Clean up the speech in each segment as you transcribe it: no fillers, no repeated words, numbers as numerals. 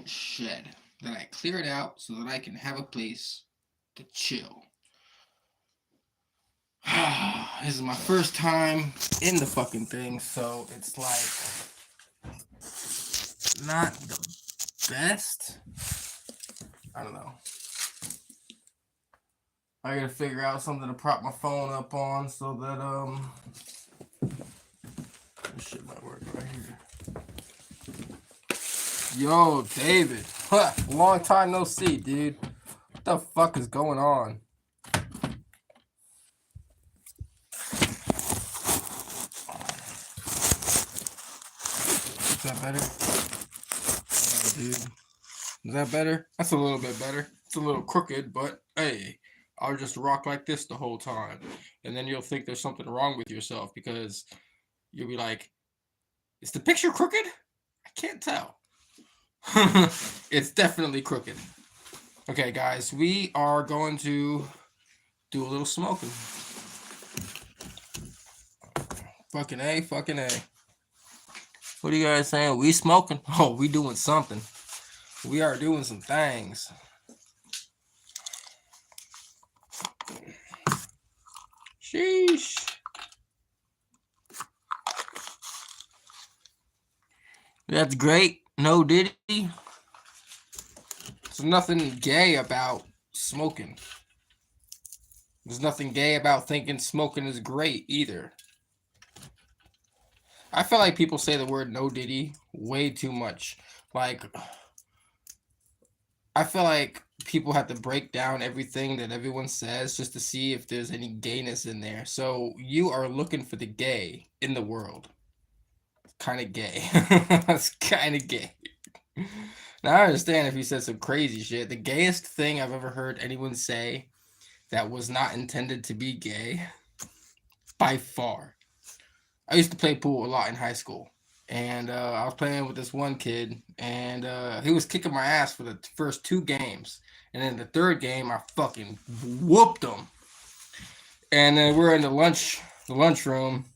giant shed that I cleared out so that I can have a place to chill. This is my first time in the fucking thing, so it's like not the best. I don't know. I gotta figure out something to prop my phone up on so that this shit might work right here. Yo, David. Huh, long time no see, dude. What the fuck is going on? Is that better? Oh, dude. Is that better? That's a little bit better. It's a little crooked, but hey, I'll just rock like this the whole time. And then you'll think there's something wrong with yourself because you'll be like, is the picture crooked? I can't tell. It's definitely crooked. Okay, guys, we are going to do a little smoking. Fucking A, fucking A. What are you guys saying? We smoking? Oh, we doing something. We are doing some things. Sheesh. That's great. No Diddy. There's nothing gay about smoking. There's nothing gay about thinking smoking is great either. I feel like people say the word no Diddy way too much. Like, I feel like people have to break down everything that everyone says just to see if there's any gayness in there. So you are looking for the gay in the world. Kind of gay. That's kind of gay. Now I understand if you said some crazy shit. The gayest thing I've ever heard anyone say that was not intended to be gay, by far. I used to play pool a lot in high school. And I was playing with this one kid, and he was kicking my ass for the first 2 games. And then the third game, I fucking whooped him. And then we're in the lunchroom,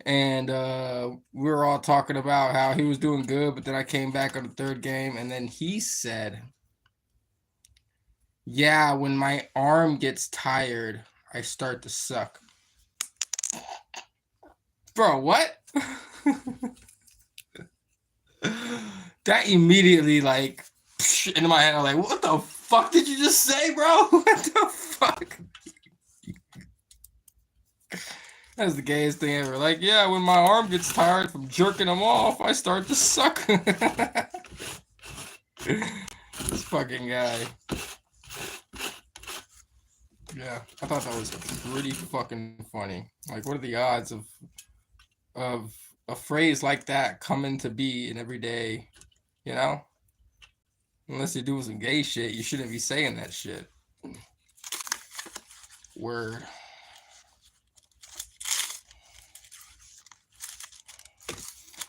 and we were all talking about how he was doing good. But then I came back on the third game, and then he said, "Yeah, when my arm gets tired, I start to suck." Bro, what? That immediately like into my head. I'm like, what the fuck did you just say, bro? What the fuck? That's the gayest thing ever. Like, yeah, when my arm gets tired from jerking them off, I start to suck. This fucking guy. Yeah, I thought that was pretty fucking funny. Like, what are the odds of a phrase like that coming to be in everyday, you know? Unless you're doing some gay shit, you shouldn't be saying that shit. Word.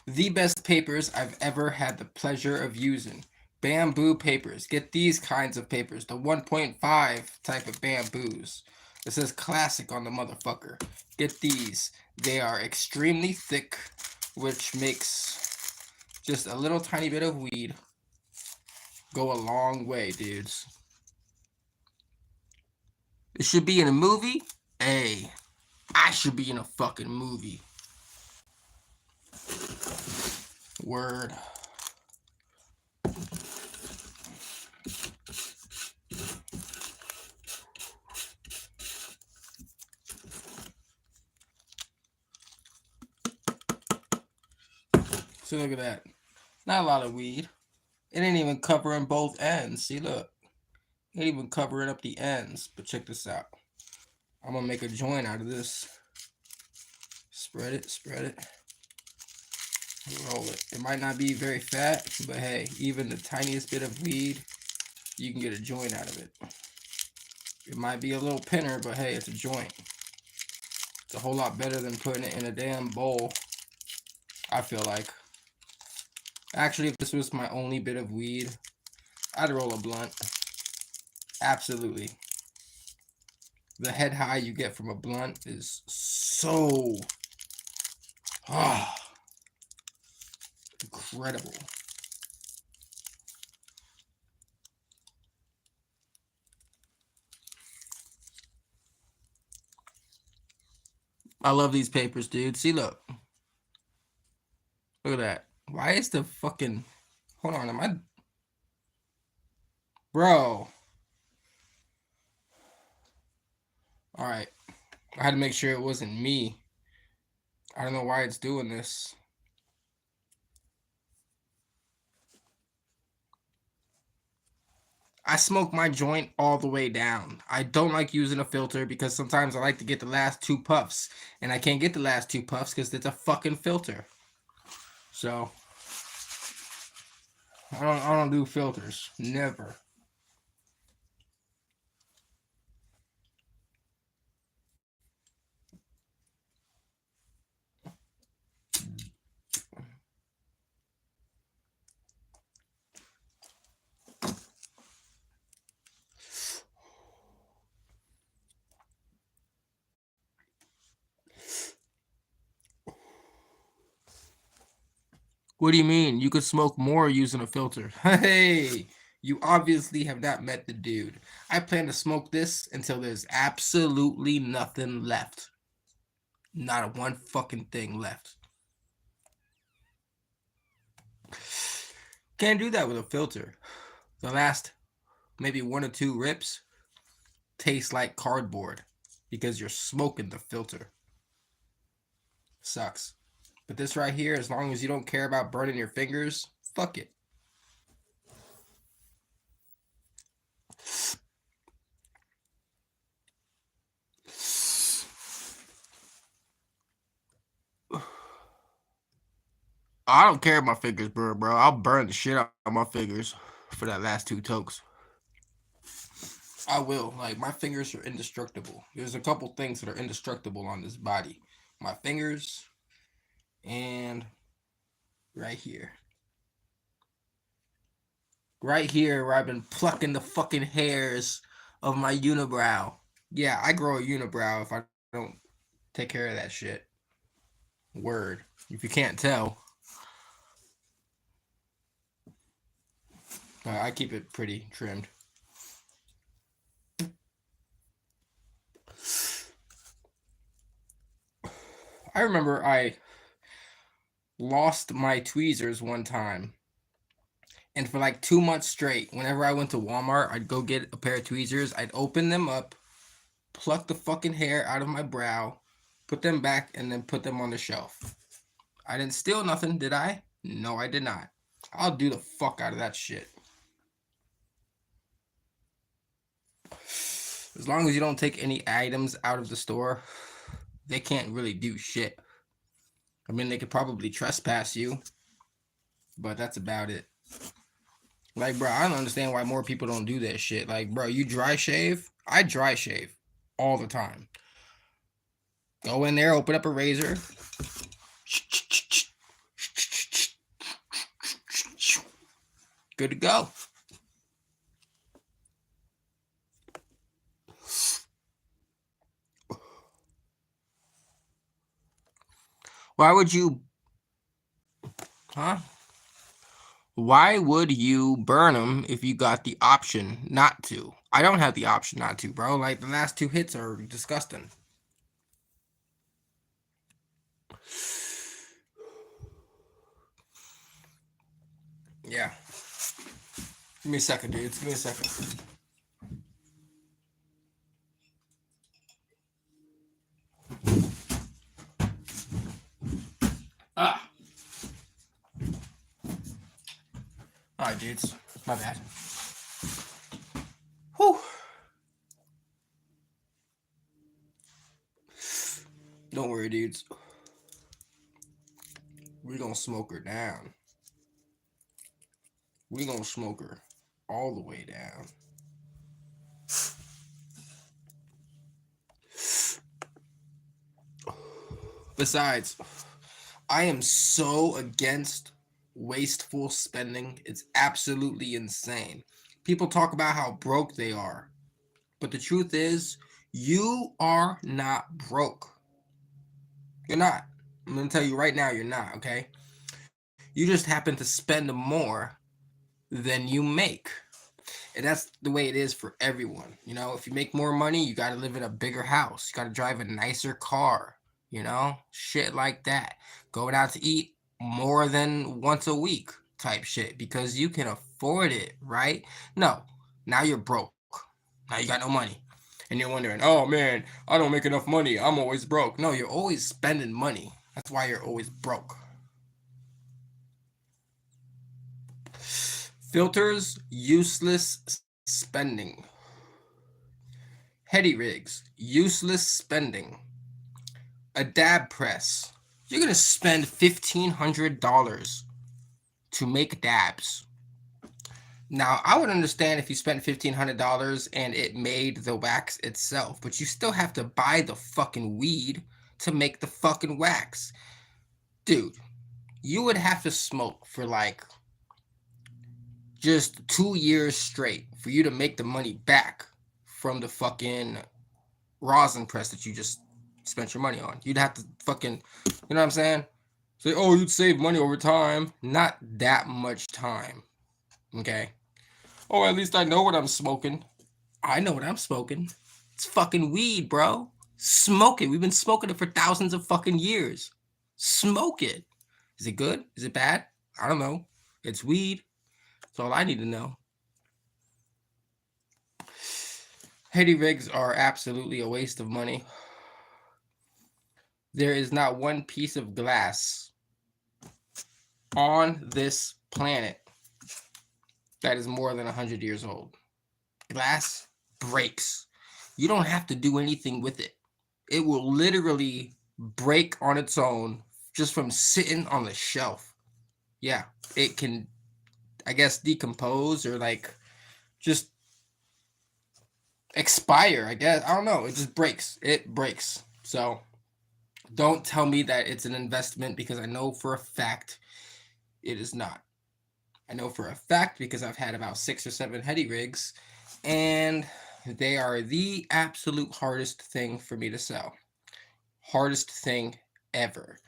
The best papers I've ever had the pleasure of using. Bamboo papers. Get these kinds of papers. The 1.5 type of bamboos. It says classic on the motherfucker. Get these. They are extremely thick, which makes just a little tiny bit of weed go a long way, dudes. It should be in a movie. Hey, I should be in a fucking movie. Word. So look at that. Not a lot of weed. It ain't even covering both ends. See, look. It ain't even covering up the ends. But check this out. I'm gonna make a joint out of this. Spread it, spread it. Roll it. It might not be very fat, but hey, even the tiniest bit of weed, you can get a joint out of it. It might be a little pinner, but hey, it's a joint. It's a whole lot better than putting it in a damn bowl, I feel like. Actually, if this was my only bit of weed, I'd roll a blunt. Absolutely. The head high you get from a blunt is so incredible. I love these papers, dude. See, look. Look at that. Why is the fucking... Hold on, am I... Bro. Alright. I had to make sure it wasn't me. I don't know why it's doing this. I smoke my joint all the way down. I don't like using a filter because sometimes I like to get the last 2 puffs. And I can't get the last 2 puffs because it's a fucking filter. So... I don't do filters. Never. What do you mean? You could smoke more using a filter. Hey, you obviously have not met the dude. I plan to smoke this until there's absolutely nothing left. Not a one fucking thing left. Can't do that with a filter. The last maybe 1 or 2 rips taste like cardboard because you're smoking the filter. Sucks. But this right here, as long as you don't care about burning your fingers, fuck it. I don't care if my fingers burn, bro. I'll burn the shit out of my fingers for that last 2 tokes. I will. Like, my fingers are indestructible. There's a couple things that are indestructible on this body. My fingers and right here. Right here where I've been plucking the fucking hairs of my unibrow. Yeah, I grow a unibrow if I don't take care of that shit. Word. If you can't tell. I keep it pretty trimmed. I remember I lost my tweezers one time. And for like 2 months straight, whenever I went to Walmart, I'd go get a pair of tweezers. I'd open them up, pluck the fucking hair out of my brow, put them back, and then put them on the shelf. I didn't steal nothing, did I? No, I did not. I'll do the fuck out of that shit. As long as you don't take any items out of the store, they can't really do shit. I mean, they could probably trespass you, but that's about it. Like, bro, I don't understand why more people don't do that shit. Like, bro, you dry shave? I dry shave all the time. Go in there, open up a razor. Good to go. Why would you... Huh? Why would you burn them if you got the option not to? I don't have the option not to, bro. Like, the last 2 hits are disgusting. Yeah. Give me a second, dudes. Give me a second. Ah. All right, dudes. My bad. Whew. Don't worry, dudes. We're gonna smoke her down. We're gonna smoke her all the way down. Besides, I am so against wasteful spending. It's absolutely insane. People talk about how broke they are, but the truth is, you are not broke. You're not. I'm going to tell you right now, you're not, okay? You just happen to spend more than you make. And that's the way it is for everyone. You know, if you make more money, you got to live in a bigger house. You got to drive a nicer car. You know, shit like that. Going out to eat more than once a week type shit because you can afford it, right? No, now you're broke. Now you got no money. And you're wondering, oh man, I don't make enough money. I'm always broke. No, you're always spending money. That's why you're always broke. Filters, useless spending. Heady rigs, useless spending. A dab press. You're going to spend $1,500 to make dabs. Now, I would understand if you spent $1,500 and it made the wax itself, but you still have to buy the fucking weed to make the fucking wax. Dude, you would have to smoke for like just 2 years straight for you to make the money back from the fucking rosin press that you just spent your money on. You'd have to fucking, you know what I'm saying? Say, oh, you'd save money over time. Not that much time. Okay? Oh, at least I know what I'm smoking. I know what I'm smoking. It's fucking weed, bro. Smoke it. We've been smoking it for thousands of fucking years. Smoke it. Is it good? Is it bad? I don't know. It's weed. That's all I need to know. Heady rigs are absolutely a waste of money. There is not one piece of glass on this planet that is more than 100 years old. Glass breaks. You don't have to do anything with it. It will literally break on its own just from sitting on the shelf. Yeah, it can, I guess, decompose or like just expire, I guess. I don't know. It just breaks. It breaks. So don't tell me that it's an investment because I know for a fact it is not. I know for a fact because I've had about 6 or 7 heady rigs and they are the absolute hardest thing for me to sell. Hardest thing ever.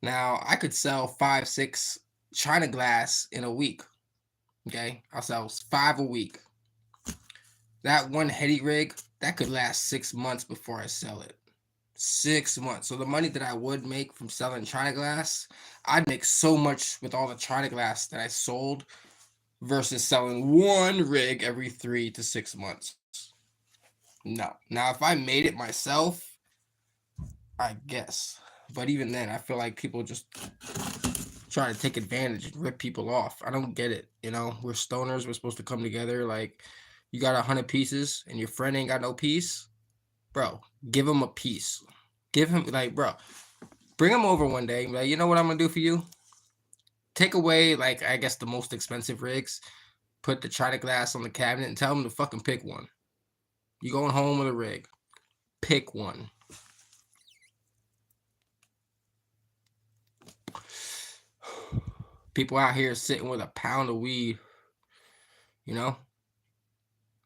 Now, I could sell 5, 6 China glass in a week. Okay? I'll sell 5 a week. That one heady rig, that could last 6 months before I sell it. 6 months. So the money that I would make from selling China glass, I'd make so much with all the China glass that I sold versus selling one rig every 3 to 6 months. No. Now, if I made it myself, I guess. But even then, I feel like people just try to take advantage and rip people off. I don't get it. You know, we're stoners. We're supposed to come together. Like, you got 100 pieces and your friend ain't got no piece. Bro, give him a piece. Give him, like, bro, bring him over one day. Like, you know what I'm going to do for you? Take away, like, I guess the most expensive rigs. Put the China glass on the cabinet and tell him to fucking pick one. You going home with a rig. Pick one. People out here sitting with a pound of weed, you know?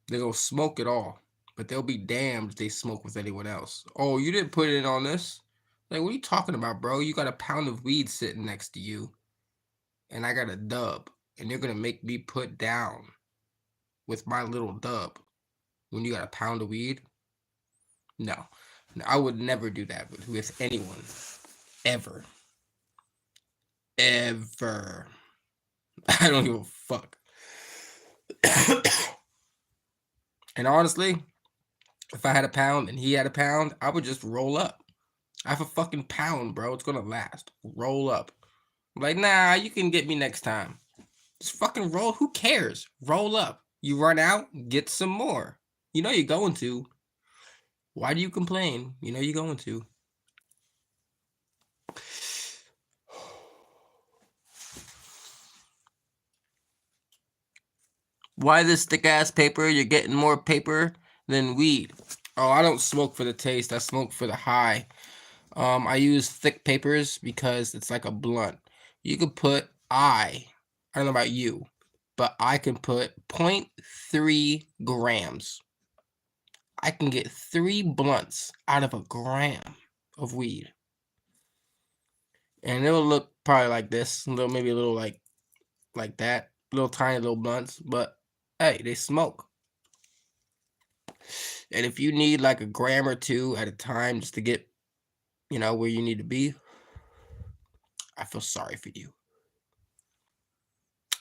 They're going to smoke it all. But they'll be damned if they smoke with anyone else. Oh, you didn't put it on this? Like, what are you talking about, bro? You got a pound of weed sitting next to you. And I got a dub. And you're going to make me put down with my little dub when you got a pound of weed? No. I would never do that with anyone. Ever. Ever. I don't give a fuck. And honestly, if I had a pound and he had a pound, I would just roll up. I have a fucking pound, bro. It's gonna last. Roll up. I'm like, nah, you can get me next time. Just fucking roll. Who cares? Roll up. You run out, get some more. You know you're going to. Why do you complain? You know you're going to. Why this thick ass paper? You're getting more paper than weed. Oh, I don't smoke for the taste. I smoke for the high. I use thick papers because it's like a blunt. You could put I don't know about you, but I can put 0.3 grams. I can get 3 blunts out of a gram of weed. And it'll look probably like this, maybe a little like that, little tiny little blunts, but hey, they smoke. And if you need like a gram or 2 at a time just to get you know, where you need to be, I feel sorry for you.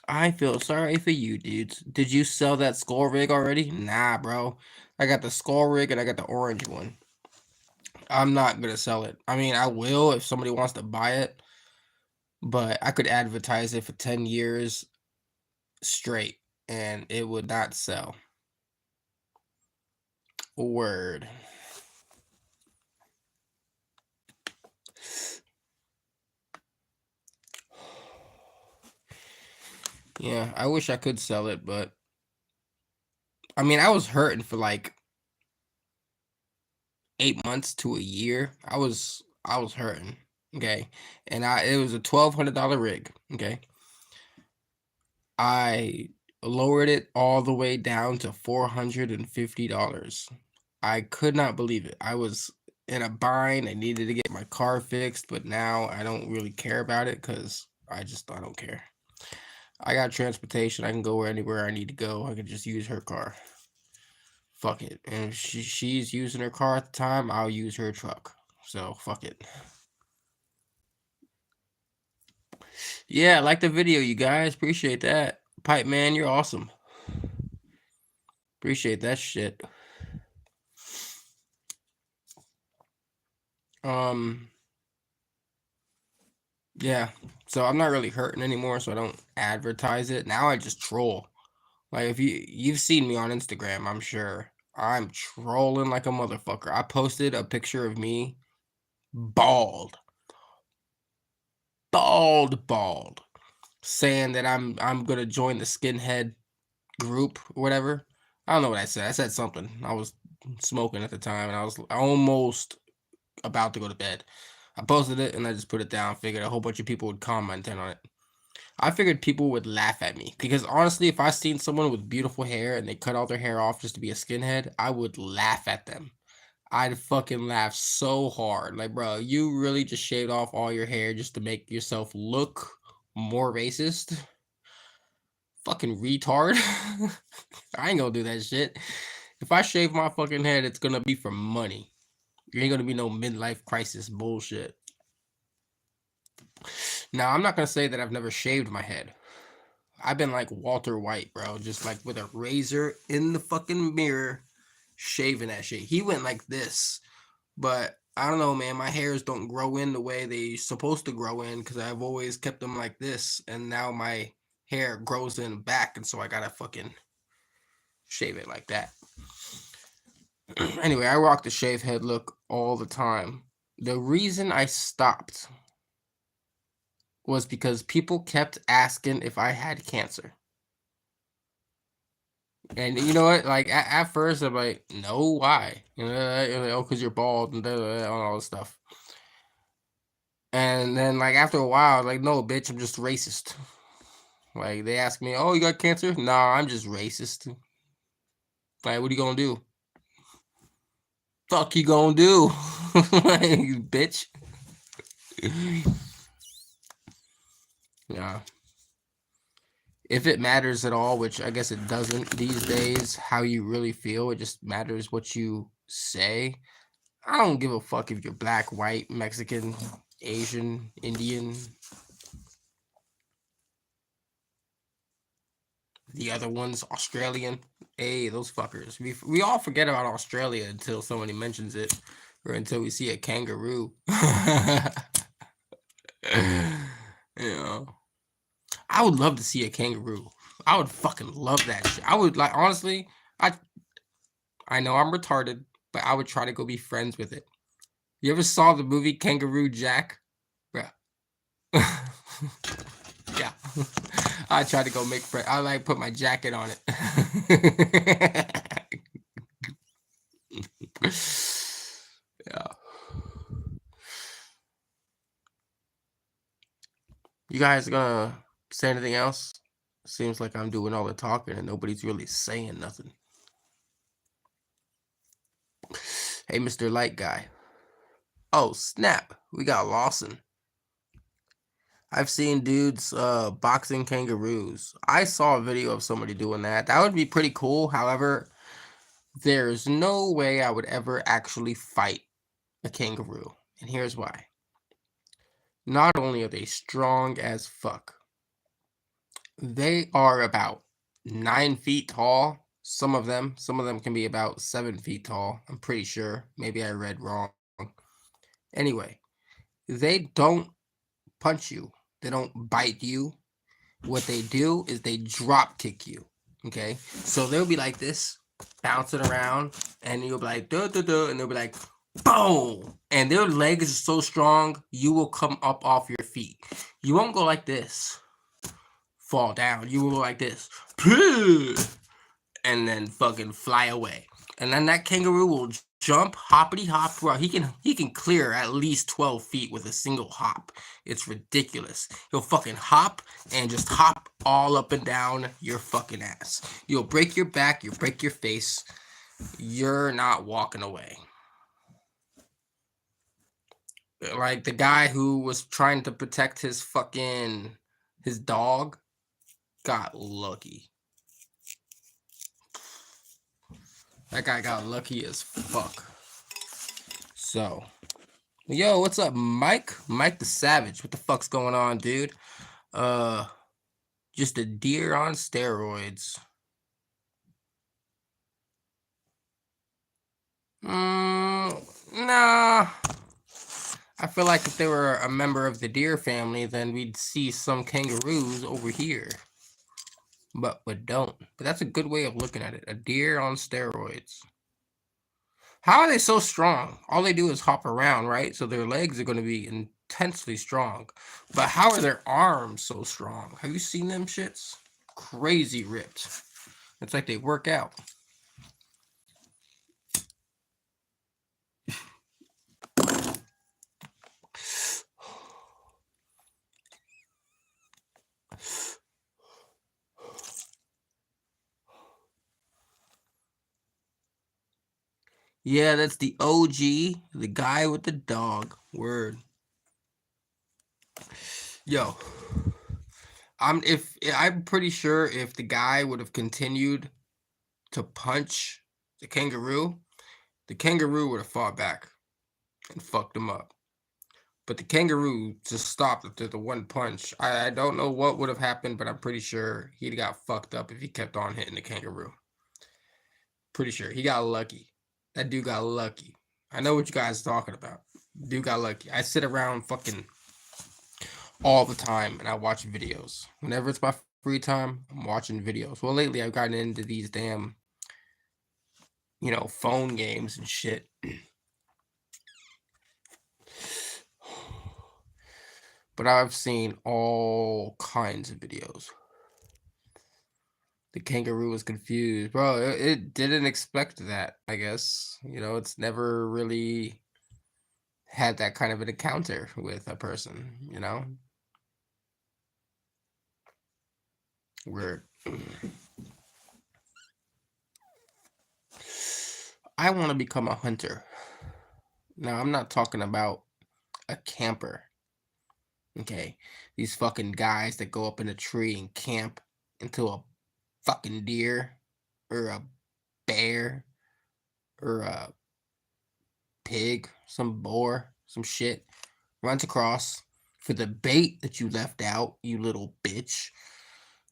I feel sorry for you, dudes. Did you sell that skull rig already? Nah, bro. I got the skull rig and I got the orange one. I'm not gonna sell it. I mean, I will if somebody wants to buy it, but I could advertise it for 10 years straight and it would not sell. Word. Yeah, I wish I could sell it, but I mean, I was hurting for like 8 months to a year. I was hurting. Okay. And it was a $1,200 rig. Okay. I lowered it all the way down to $450. I could not believe it. I was in a bind. I needed to get my car fixed, but now I don't really care about it because I don't care. I got transportation. I can go anywhere I need to go. I can just use her car. Fuck it. And if she's using her car at the time, I'll use her truck. So fuck it. Yeah, like the video, you guys. Appreciate that. Pipe man, you're awesome. Appreciate that shit. Yeah. So I'm not really hurting anymore, so I don't advertise it. Now I just troll. Like if you've seen me on Instagram, I'm sure. I'm trolling like a motherfucker. I posted a picture of me bald. Bald. Saying that I'm gonna join the skinhead group or whatever. I don't know what I said. I said something. I was smoking at the time and I was almost about to go to bed. I posted it and I just put it down. Figured a whole bunch of people would comment on it. I figured people would laugh at me because honestly, if I seen someone with beautiful hair and they cut all their hair off just to be a skinhead, I would laugh at them. I'd fucking laugh so hard. Like, bro, you really just shaved off all your hair just to make yourself look more racist? Fucking retard. I ain't gonna do that shit. If I shave my fucking head, it's gonna be for money. There ain't gonna be no midlife crisis bullshit. Now, I'm not gonna say that I've never shaved my head. I've been like Walter White, bro, just like with a razor in the fucking mirror, shaving that shit. He went like this, but I don't know, man. My hairs don't grow in the way they supposed to grow in because I've always kept them like this, and now my hair grows in back, and so I gotta fucking shave it like that. Anyway, I rock the shave head look all the time. The reason I stopped was because people kept asking if I had cancer. And you know what? Like at first, I'm like, no, why? You know, like, oh, because you're bald and all this stuff. And then, like after a while, like, no, bitch, I'm just racist. Like they ask me, oh, you got cancer? Nah, I'm just racist. Like, what are you gonna do? Fuck you gonna do, like, bitch? Yeah. If it matters at all, which I guess it doesn't these days, how you really feel, it just matters what you say. I don't give a fuck if you're black, white, Mexican, Asian, Indian. The other one's Australian. Hey, those fuckers. We all forget about Australia until somebody mentions it or until we see a kangaroo. Yeah. I would love to see a kangaroo. I would fucking love that shit. I would like honestly, I know I'm retarded, but I would try to go be friends with it. You ever saw the movie Kangaroo Jack? Yeah. Yeah. I try to go make friends. I like put my jacket on it. Yeah. You guys gonna say anything else? Seems like I'm doing all the talking and nobody's really saying nothing. Hey, Mr. Light Guy. Oh, snap. We got Lawson. I've seen dudes boxing kangaroos. I saw a video of somebody doing that. That would be pretty cool. However, there's no way I would ever actually fight a kangaroo. And here's why. Not only are they strong as fuck, they are about 9 feet tall. Some of them can be about 7 feet tall. I'm pretty sure. Maybe I read wrong. Anyway, they don't punch you. They don't bite you. What they do is they drop kick you. Okay? So they'll be like this, bouncing around, and you'll be like, duh, duh, duh, and they'll be like, boom! And their legs are so strong, you will come up off your feet. You won't go like this, fall down. You will go like this, and then fucking fly away. And then that kangaroo will jump, hoppity hop, bro. He can clear at least 12 feet with a single hop. It's ridiculous. He'll fucking hop and just hop all up and down your fucking ass. You'll break your back, you'll break your face. You're not walking away. Like the guy who was trying to protect his dog got lucky. That guy got lucky as fuck. So, yo, what's up, Mike? Mike the Savage. What the fuck's going on, dude? Just a deer on steroids. Nah. I feel like if they were a member of the deer family, then we'd see some kangaroos over here. But we don't. But that's a good way of looking at it. A deer on steroids. How are they so strong? All they do is hop around, right? So their legs are going to be intensely strong. But how are their arms so strong? Have you seen them shits? Crazy ripped. It's like they work out. Yeah, that's the OG, the guy with the dog. Word. Yo, I'm pretty sure if the guy would have continued to punch the kangaroo would have fought back and fucked him up. But the kangaroo just stopped after the one punch. I don't know what would have happened, but I'm pretty sure he'd got fucked up if he kept on hitting the kangaroo. Pretty sure he got lucky. That dude got lucky. I know what you guys are talking about. Dude got lucky. I sit around fucking all the time and I watch videos. Whenever it's my free time, I'm watching videos. Well, lately I've gotten into these damn, phone games and shit. But I've seen all kinds of videos. The kangaroo was confused. Bro, it didn't expect that, I guess. It's never really had that kind of an encounter with a person, Weird. I want to become a hunter. Now, I'm not talking about a camper. Okay? These fucking guys that go up in a tree and camp into a fucking deer or a bear or a pig, some boar, some shit, runs across for the bait that you left out, you little bitch,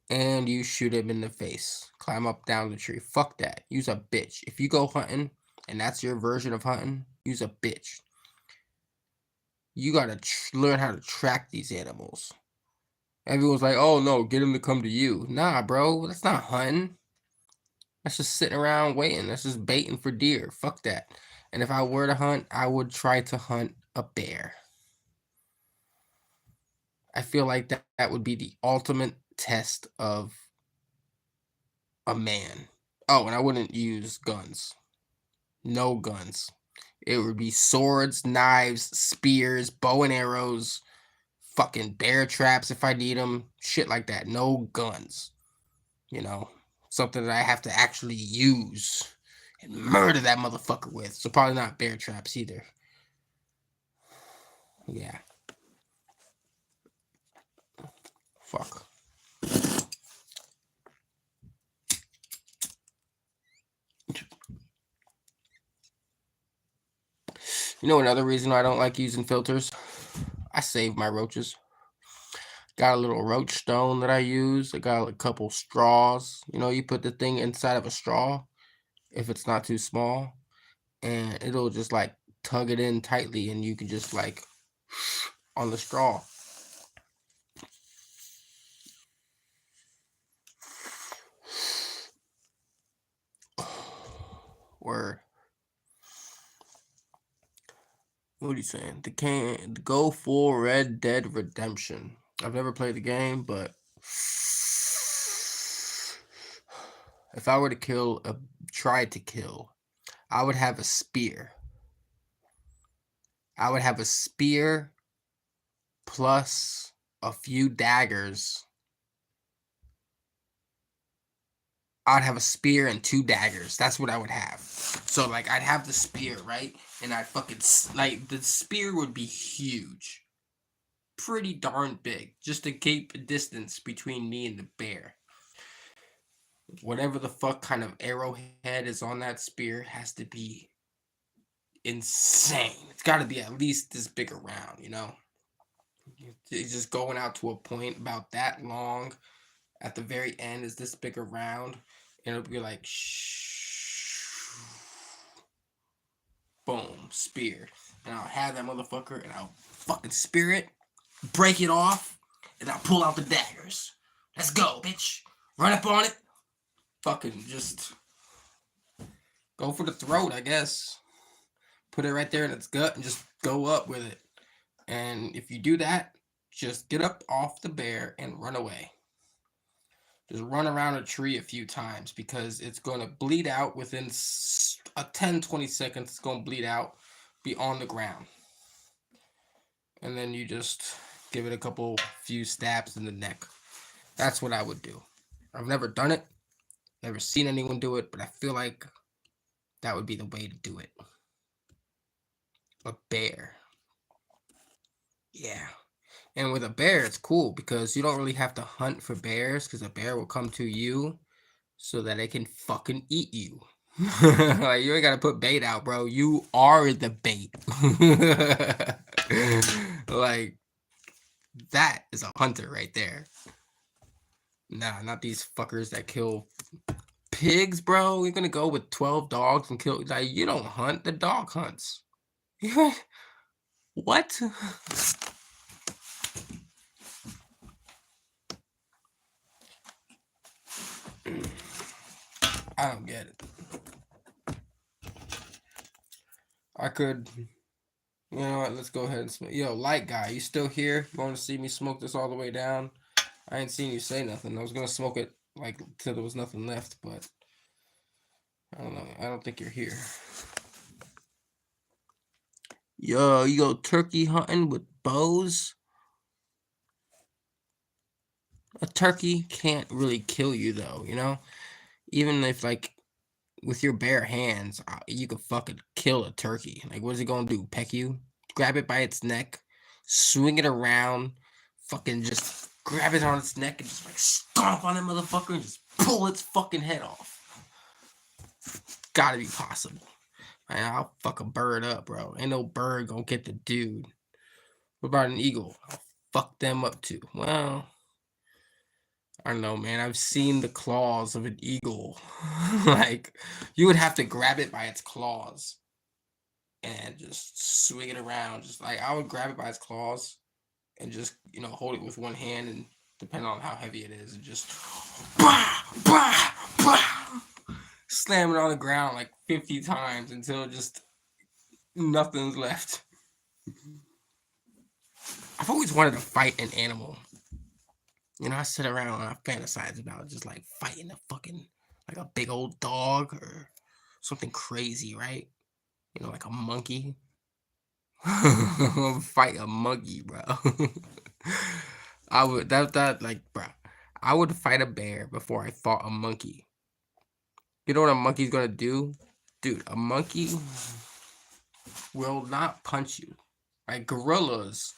and you shoot him in the face. Climb up down the tree. Fuck that. Use a bitch. If you go hunting and that's your version of hunting, use a bitch. You gotta learn how to track these animals. Everyone's like, oh no, get him to come to you. Nah, bro, that's not hunting. That's just sitting around waiting. That's just baiting for deer. Fuck that. And if I were to hunt, I would try to hunt a bear. I feel like that would be the ultimate test of a man. Oh, and I wouldn't use guns. No guns. It would be swords, knives, spears, bow and arrows, fucking bear traps if I need them, shit like that. No guns. Something that I have to actually use and murder that motherfucker with. So probably not bear traps either. Yeah. Fuck. You know another reason I don't like using filters? I save my roaches. Got a little roach stone that I use. I got a couple straws. You know, you put the thing inside of a straw if it's not too small, and it'll just like tug it in tightly, and you can just like on the straw. Word. What are you saying? The go for Red Dead Redemption. I've never played the game, but if I were to try to kill, I would have a spear. I would have a spear plus a few daggers. I'd have a spear and 2 daggers. That's what I would have. So like I'd have the spear, right? And I'd fucking like the spear would be huge. Pretty darn big, just to keep a distance between me and the bear. Whatever the fuck kind of arrowhead is on that spear has to be insane. It's got to be at least this big around, you know? It's just going out to a point about that long. At the very end is this big around, and it'll be like boom, spear. And I'll have that motherfucker, and I'll fucking spear it, break it off, and I'll pull out the daggers. Let's go, bitch. Run up on it. Fucking just go for the throat, I guess. Put it right there in its gut and just go up with it. And if you do that, just get up off the bear and run away. Just run around a tree a few times because it's going to bleed out within a 10-20 seconds. It's going to bleed out, be on the ground. And then you just give it a few stabs in the neck. That's what I would do. I've never done it, never seen anyone do it, but I feel like that would be the way to do it. A bear. Yeah. And with a bear, it's cool because you don't really have to hunt for bears because a bear will come to you so that it can fucking eat you. Like, you ain't gotta put bait out, bro. You are the bait. Like, that is a hunter right there. Nah, not these fuckers that kill pigs, bro. You're gonna go with 12 dogs and kill. Like, you don't hunt, the dog hunts. What? I don't get it. I could, you know what? Let's go ahead and smoke. Yo, light guy, you still here? You want to see me smoke this all the way down? I ain't seen you say nothing. I was gonna smoke it like till there was nothing left, but I don't know. I don't think you're here. Yo, you go turkey hunting with bows? A turkey can't really kill you though, you know? Even if like with your bare hands, you could fucking kill a turkey. Like, what is it gonna do? Peck you? Grab it by its neck, swing it around, fucking just grab it on its neck and just like stomp on that motherfucker and just pull its fucking head off. Gotta be possible. Man, I'll fuck a bird up, bro. Ain't no bird gonna get the dude. What about an eagle? I'll fuck them up too. Well, I don't know, man. I've seen the claws of an eagle. Like, you would have to grab it by its claws and just swing it around. Just like I would grab it by its claws and just, you know, hold it with one hand, and depending on how heavy it is, and just bah, bah, bah, slam it on the ground like 50 times until just nothing's left. I've always wanted to fight an animal. You know, I sit around and I fantasize about just like fighting a fucking, like a big old dog or something crazy, right? You know, like a monkey. Fight a monkey, bro. I would that like, bro. I would fight a bear before I fought a monkey. You know what a monkey's gonna do? Dude, a monkey will not punch you. Like gorillas,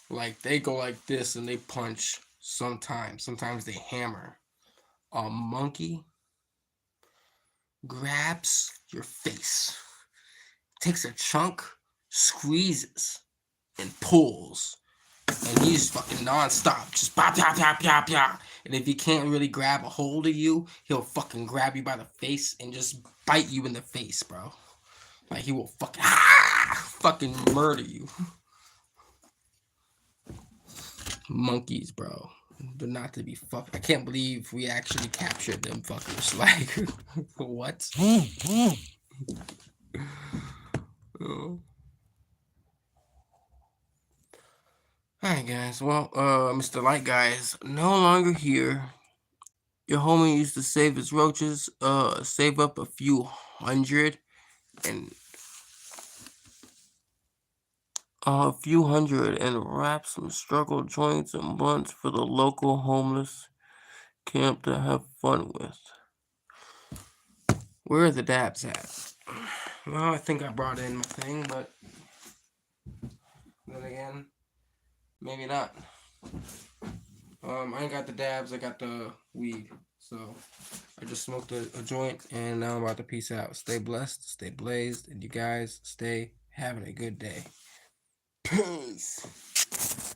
like they go like this and they punch sometimes. Sometimes they hammer. A monkey grabs your face, takes a chunk, squeezes and pulls. And he's fucking nonstop, just pop, pop, pop, pop, pop. And if he can't really grab a hold of you, he'll fucking grab you by the face and just bite you in the face, bro. Like he will fucking murder you. Monkeys, bro. They're not to be fucked. I can't believe we actually captured them fuckers. Like, what? Oh. Alright, guys. Well, Mr. Light Guy is no longer here. Your homie used to save his roaches, save up a few hundred and wrap some struggle joints and blunts for the local homeless camp to have fun with. Where are the dabs at? Well, I think I brought in my thing, but then again, maybe not. I ain't got the dabs, I got the weed. So I just smoked a joint and now I'm about to peace out. Stay blessed, stay blazed, and you guys stay having a good day. Peace.